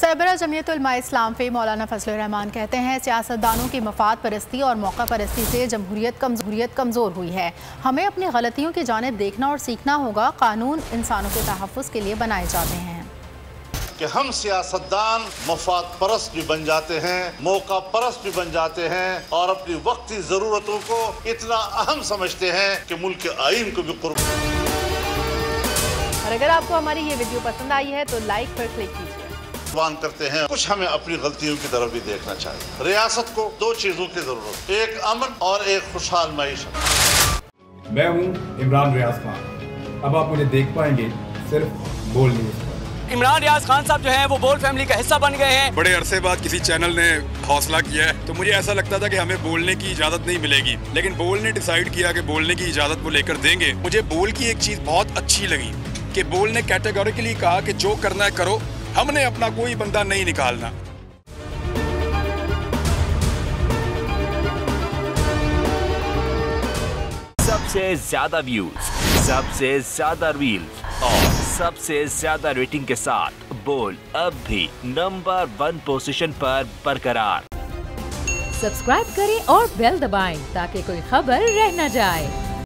सरबराह जमीयत उलमा इस्लाम फ़ी मौलाना फजलुर रहमान कहते हैं सियासतदानों की मफाद परस्ती और मौका परस्ती से जमहूरियत कमज़ोर हुई है। हमें अपनी गलतियों की जानिब देखना और सीखना होगा। कानून इंसानों के तहफ़्फ़ुज़ के लिए बनाए जाते हैं कि हम सियासतदान मफाद परस्त भी बन जाते हैं, मौका परस्त भी बन जाते हैं और अपनी वक्ती ज़रूरतों को इतना अहम समझते हैं कि मुल्क के आईन को भी कुर्बान। और अगर आपको हमारी ये वीडियो पसंद आई है तो लाइक पर क्लिक कीजिए। करते हैं कुछ हमें अपनी गलतियों की तरफ भी देखना चाहिए। रियासत को दो चीजों की जरूरत, एक अमन और एक खुशहाल मईशत। मैं हूँ इमरान रियाज खान। अब आप मुझे देख पाएंगे सिर्फ बोल न्यूज़ पर। इमरान रियाज खान साहब जो हैं वो बोल फैमिली का हिस्सा बन गए हैं। बड़े अरसे बाद किसी चैनल ने हौसला किया है, तो मुझे ऐसा लगता था कि हमें बोलने की इजाजत नहीं मिलेगी, लेकिन बोल ने डिसाइड किया कि बोलने की इजाजत वो लेकर देंगे। मुझे बोल की एक चीज बहुत अच्छी लगी कि बोल ने कैटेगोरिकली कहा कि जो करना है करो, हमने अपना कोई बंदा नहीं निकालना। सबसे ज्यादा व्यूज, सबसे ज्यादा रील्स और सबसे ज्यादा रेटिंग के साथ बोल अब भी नंबर 1 पोजीशन पर बरकरार। सब्सक्राइब करें और बेल दबाएं ताकि कोई खबर रह न जाए।